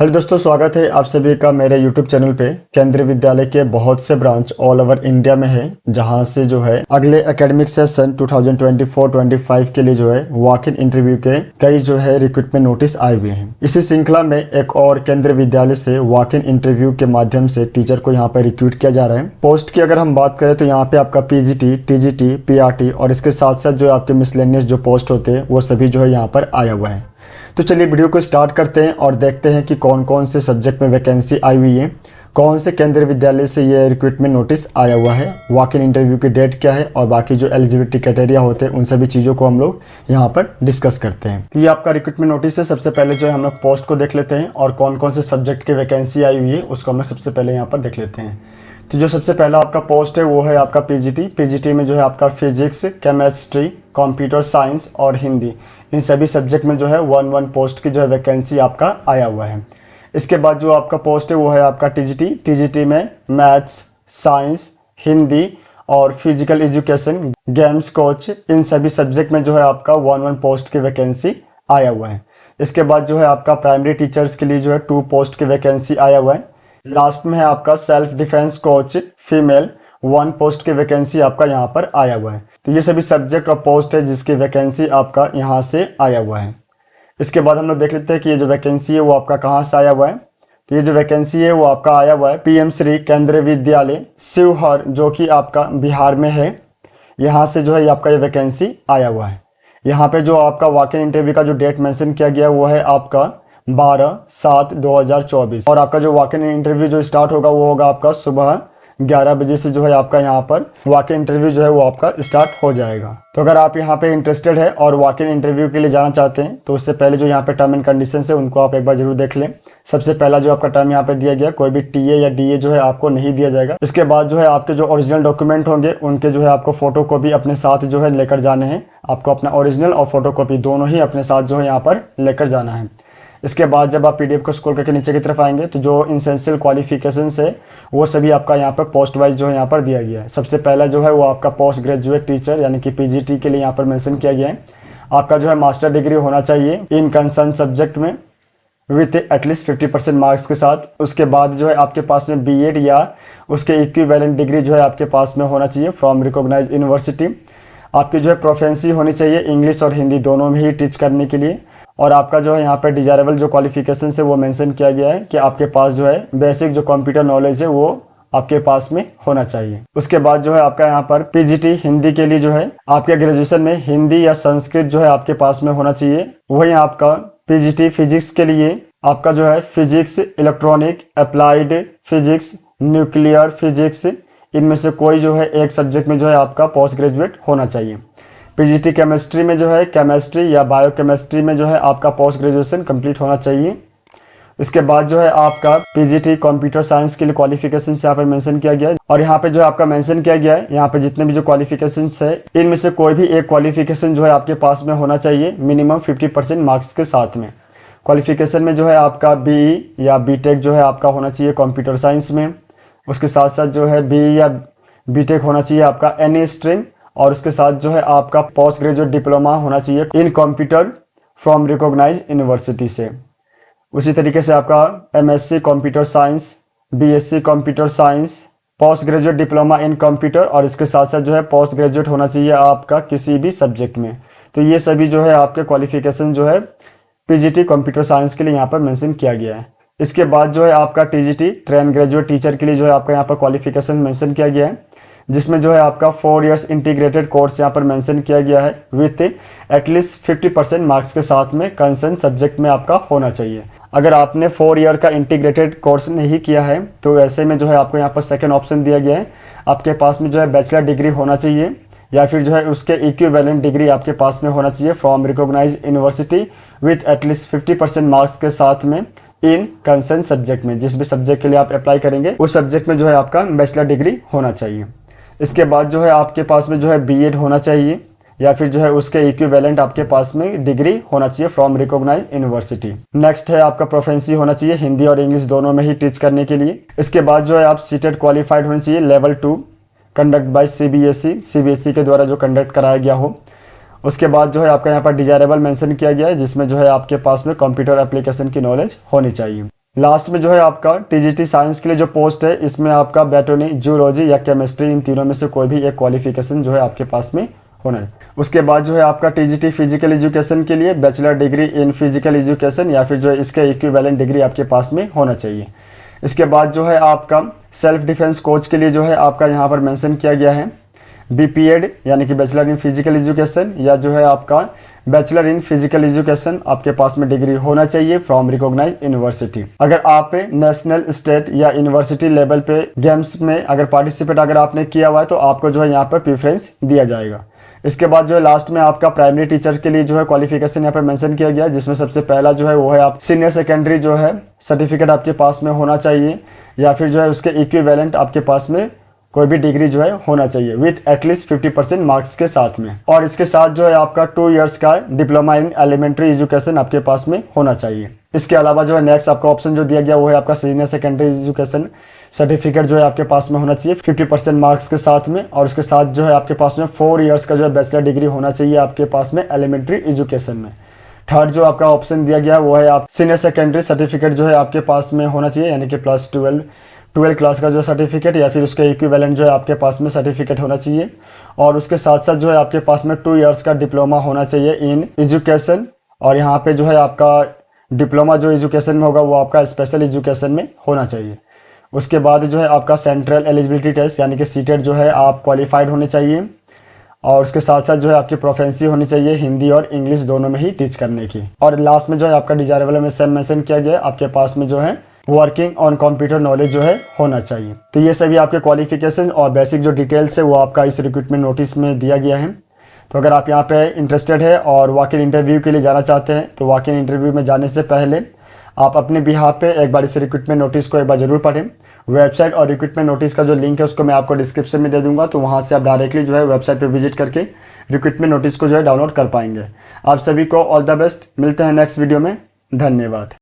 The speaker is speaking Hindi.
हेलो दोस्तों, स्वागत है आप सभी का मेरे यूट्यूब चैनल पे। केंद्रीय विद्यालय के बहुत से ब्रांच ऑल ओवर इंडिया में है, जहां से जो है अगले एकेडमिक सेशन 2024-25 के लिए जो है वॉक इन इंटरव्यू के कई जो है रिक्रूटमेंट नोटिस आए हुए हैं। इसी श्रृंखला में एक और केंद्रीय विद्यालय से वॉक इन इंटरव्यू के माध्यम से टीचर को यहाँ पे रिक्रूट किया जा रहा है। पोस्ट की अगर हम बात करें तो यहाँ पे आपका पीजीटी, टीजीटी, पीआरटी और इसके साथ साथ जो आपके मिसलेनियस जो पोस्ट होते हैं वो सभी जो है यहाँ पर आया हुआ है। तो चलिए वीडियो को स्टार्ट करते हैं और देखते हैं कि कौन कौन से सब्जेक्ट में वैकेंसी आई हुई है, कौन से केंद्रीय विद्यालय से ये रिक्रूटमेंट नोटिस आया हुआ है, वॉक इन इंटरव्यू की डेट क्या है और बाकी जो एलिजिबिलिटी क्राइटेरिया होते हैं उन सभी चीज़ों को हम लोग यहाँ पर डिस्कस करते हैं। तो ये आपका रिक्रूटमेंट नोटिस है। सबसे पहले जो है हम लोग पोस्ट को देख लेते हैं और कौन कौन से सब्जेक्ट की वैकेंसी आई हुई है उसको हम लोग सबसे पहले यहाँ पर देख लेते हैं। तो जो सबसे पहला आपका पोस्ट है वो है आपका पीजीटी। पीजीटी में जो है आपका फिजिक्स, केमिस्ट्री, कंप्यूटर साइंस और हिंदी, इन सभी सब्जेक्ट में जो है 1 पोस्ट की जो है वैकेंसी आपका आया हुआ है। इसके बाद जो आपका पोस्ट है वो है आपका टीजीटी। टीजीटी में मैथ्स, साइंस, हिंदी और फिजिकल एजुकेशन, गेम्स कोच, इन सभी सब्जेक्ट में जो है आपका 1 पोस्ट की वैकेंसी आया हुआ है। इसके बाद जो है आपका प्राइमरी टीचर्स के लिए जो है 2 पोस्ट की वैकेंसी आया हुआ है। लास्ट में है आपका self defence coach female, 1 post की वैकेंसी आपका यहाँ पर आया हुआ है। तो ये सभी सब्जेक्ट और पोस्ट है जिसकी वैकेंसी आपका यहाँ से आया हुआ है। इसके बाद हम लोग देख लेते हैं कि ये जो वैकेंसी है वो आपका कहाँ से आया हुआ है। तो ये जो वैकेंसी है वो आपका आया हुआ है पीएम श्री केंद्रीय विद्यालय शिवहर, जो कि आपका बिहार में है। यहाँ से जो है आपका ये वैकेंसी आया हुआ है। यहाँ पे जो आपका वॉक इन इंटरव्यू का जो डेट मेंशन किया गया वो है आपका 12/7/2024 और आपका जो वॉक इन इंटरव्यू जो स्टार्ट होगा वो होगा आपका सुबह 11 बजे से जो है आपका यहाँ पर वॉक इन इंटरव्यू जो है वो आपका स्टार्ट हो जाएगा। तो अगर आप यहाँ पे इंटरेस्टेड है और वॉक इन इंटरव्यू के लिए जाना चाहते हैं तो उससे पहले जो यहाँ पे टर्म एंड कंडीशन है उनको आप एक बार जरूर देख लें। सबसे पहला जो आपका टर्म यहाँ पे दिया गया, कोई भी टीए या डीए जो है आपको नहीं दिया जाएगा। इसके बाद जो है आपके जो ओरिजिनल डॉक्यूमेंट होंगे उनके जो है आपको फोटो कॉपी अपने साथ जो है लेकर जाने हैं। आपको अपना ओरिजिनल और फोटो कॉपी दोनों ही अपने साथ जो है यहाँ पर लेकर जाना है। इसके बाद जब आप पीडीएफ को स्क्रॉल करके नीचे की तरफ आएंगे तो जो एसेंशियल क्वालिफिकेशंस है वो सभी आपका यहाँ पर पोस्ट वाइज जो है यहाँ पर दिया गया है। सबसे पहला जो है वो आपका पोस्ट ग्रेजुएट टीचर यानी कि पीजीटी के लिए यहाँ पर मेंशन किया गया है। आपका जो है मास्टर डिग्री होना चाहिए इन कंसर्न सब्जेक्ट में विथ एटलीस्ट 50% मार्क्स के साथ। उसके बाद जो है आपके पास में बीएड या उसके इक्विवेलेंट डिग्री जो है आपके पास में होना चाहिए फ्रॉम रिकॉग्नाइज्ड यूनिवर्सिटी। आपकी जो है प्रोफेंसी होनी चाहिए इंग्लिश और हिंदी दोनों में ही टीच करने के लिए। और आपका जो है यहाँ पे डिजायरेबल जो क्वालिफिकेशन है वो मेंशन किया गया है कि आपके पास जो है बेसिक जो कंप्यूटर नॉलेज है वो आपके पास में होना चाहिए। उसके बाद जो है आपका यहाँ पर पीजीटी हिंदी के लिए जो है आपके ग्रेजुएशन में हिंदी या संस्कृत जो है आपके पास में होना चाहिए। वही आपका पीजीटी फिजिक्स के लिए आपका जो है physics, electronic, applied physics, nuclear physics, इनमें से कोई जो है एक सब्जेक्ट में जो है आपका पोस्ट ग्रेजुएट होना चाहिए। पीजीटी केमिस्ट्री में जो है केमिस्ट्री या बायोकेमिस्ट्री में जो है आपका पोस्ट ग्रेजुएशन कंप्लीट होना चाहिए। इसके बाद जो है आपका पीजीटी कंप्यूटर साइंस के लिए क्वालिफिकेशन यहाँ पर मेंशन किया गया है और यहाँ पे जो आपका मेंशन किया गया है यहाँ पे जितने भी जो क्वालिफिकेशन है इनमें से कोई भी एक क्वालिफिकेशन जो है आपके पास में होना चाहिए मिनिमम 50% मार्क्स के साथ में। क्वालिफिकेशन में जो है आपका बीई या बीटेक जो है आपका होना चाहिए कंप्यूटर साइंस में। उसके साथ साथ जो है बीई या बीटेक होना चाहिए आपका एनी स्ट्रीम और उसके साथ जो है आपका पोस्ट ग्रेजुएट डिप्लोमा होना चाहिए in computer from recognised university से। उसी तरीके से आपका MSc computer science, BSc computer science, post graduate diploma in computer और इसके साथ साथ जो है पोस्ट ग्रेजुएट होना चाहिए आपका किसी भी सब्जेक्ट में। तो ये सभी जो है आपके क्वालिफिकेशन जो है पीजीटी कंप्यूटर साइंस के लिए यहाँ पर मेंशन किया गया है। इसके बाद जो है आपका टीजीटी ट्रेन ग्रेजुएट टीचर के लिए जो है आपका यहाँ पर क्वालिफिकेशन मेंशन किया गया है, जिसमें जो है आपका 4 इयर्स इंटीग्रेटेड कोर्स यहाँ पर मेंशन किया गया है विथ एटलीस्ट 50% मार्क्स के साथ में कंसर्न सब्जेक्ट में आपका होना चाहिए। अगर आपने 4 ईयर का इंटीग्रेटेड कोर्स नहीं किया है तो ऐसे में जो है आपको यहाँ पर सेकंड ऑप्शन दिया गया है, आपके पास में जो है बैचलर डिग्री होना चाहिए या फिर जो है उसके इक्विवेलेंट डिग्री आपके पास में होना चाहिए from recognised university with at least 50% marks के साथ में इन कंसर्न सब्जेक्ट में। जिस भी सब्जेक्ट के लिए आप अप्लाई करेंगे उस सब्जेक्ट में जो है आपका बैचलर डिग्री होना चाहिए। इसके बाद जो है आपके पास में जो है बीएड होना चाहिए या फिर जो है उसके इक्विवेलेंट आपके पास में डिग्री होना चाहिए फ्रॉम रिकॉग्नाइज्ड यूनिवर्सिटी। नेक्स्ट है आपका प्रोफेंसी होना चाहिए हिंदी और इंग्लिश दोनों में ही टीच करने के लिए। इसके बाद जो है आप सीटेट क्वालिफाइड होना चाहिए लेवल 2 कंडक्ट बाय सीबीएसई के द्वारा जो कंडक्ट कराया गया हो। उसके बाद जो है आपका यहाँ पर डिजायरेबल मेंशन किया गया है जिसमें जो है आपके पास में कंप्यूटर एप्लीकेशन की नॉलेज होनी चाहिए। लास्ट में जो है आपका टीजीटी साइंस के लिए जो पोस्ट है, इसमें आपका बॉटनी, जूलॉजी या केमिस्ट्री, इन तीनों में से कोई भी एक क्वालिफिकेशन जो है आपके पास में होना है। उसके बाद जो है आपका टीजीटी फिजिकल एजुकेशन के लिए bachelor degree in physical education या फिर जो है इसके इक्विवेलेंट डिग्री आपके पास में होना चाहिए। इसके बाद जो है आपका सेल्फ डिफेंस कोच के लिए जो है आपका यहाँ पर मेंशन किया गया है बीपीएड यानी कि बैचलर इन फिजिकल एजुकेशन, या जो है आपका बैचलर इन फिजिकल एजुकेशन आपके पास में डिग्री होना चाहिए फ्रॉम रिकॉग्नाइज यूनिवर्सिटी। अगर आप नेशनल, स्टेट या यूनिवर्सिटी लेवल पे गेम्स में अगर पार्टिसिपेट अगर आपने किया हुआ है तो आपको जो है यहाँ पर प्रेफरेंस दिया जाएगा। इसके बाद जो है लास्ट में आपका प्राइमरी टीचर के लिए जो है क्वालिफिकेशन यहाँ पर मेंशन किया गया है, जिसमें सबसे पहला जो है वो है आप सीनियर सेकेंडरी जो है सर्टिफिकेट आपके पास में होना चाहिए, या फिर जो है उसके इक्विवेलेंट आपके पास में कोई भी डिग्री जो है होना चाहिए विथ एटलीस्ट 50% मार्क्स के साथ में। और इसके साथ जो है आपका 2 इयर्स का डिप्लोमा इन एलिमेंट्री एजुकेशन आपके पास में होना चाहिए। इसके अलावा जो है नेक्स्ट आपका ऑप्शन जो दिया गया वो है आपका सीनियर सेकेंडरी एजुकेशन सर्टिफिकेट जो है आपके पास में होना चाहिए 50% मार्क्स के साथ में, और उसके साथ जो है आपके पास में 4 इयर्स का जो है बैचलर डिग्री होना चाहिए आपके पास में एलिमेंट्री एजुकेशन में। थर्ड जो आपका ऑप्शन दिया गया वो है आप सीनियर सेकेंडरी सर्टिफिकेट जो है आपके पास में होना चाहिए, यानी कि प्लस 12 क्लास का जो सर्टिफिकेट या फिर उसके इक्विवेलेंट जो है आपके पास में सर्टिफिकेट होना चाहिए। और उसके साथ साथ जो है आपके पास में 2 इयर्स का डिप्लोमा होना चाहिए इन एजुकेशन, और यहाँ पे जो है आपका डिप्लोमा जो एजुकेशन में होगा वो आपका स्पेशल एजुकेशन में होना चाहिए। उसके बाद जो है आपका सेंट्रल एलिजिबिलिटी टेस्ट यानी कि सीटेट जो है आप क्वालिफाइड होने चाहिए, और उसके साथ साथ जो है आपकी प्रोफेंसी होनी चाहिए हिंदी और इंग्लिश दोनों में ही टीच करने की। और लास्ट में जो है आपका डिजायरेबल में सेम मेंशन किया गया है आपके पास में जो है वर्किंग ऑन कंप्यूटर नॉलेज जो है होना चाहिए। तो ये सभी आपके क्वालिफिकेशन और बेसिक जो डिटेल्स है वो आपका इस रिक्रूटमेंट नोटिस में दिया गया है। तो अगर आप यहाँ पे इंटरेस्टेड है और वॉक इन इंटरव्यू के लिए जाना चाहते हैं तो वॉक इन इंटरव्यू में जाने से पहले आप अपने बिहाफ पे एक बार इस रिक्रूटमेंट नोटिस को एक बार जरूर पढ़ें। वेबसाइट और रिक्रूटमेंट नोटिस का जो लिंक है उसको मैं आपको डिस्क्रिप्शन में दे दूंगा, तो वहाँ से आप डायरेक्टली जो है वेबसाइट पर विजिट करके रिक्रूटमेंट नोटिस को जो है डाउनलोड कर पाएंगे। आप सभी को ऑल द बेस्ट, मिलते हैं नेक्स्ट वीडियो में, धन्यवाद।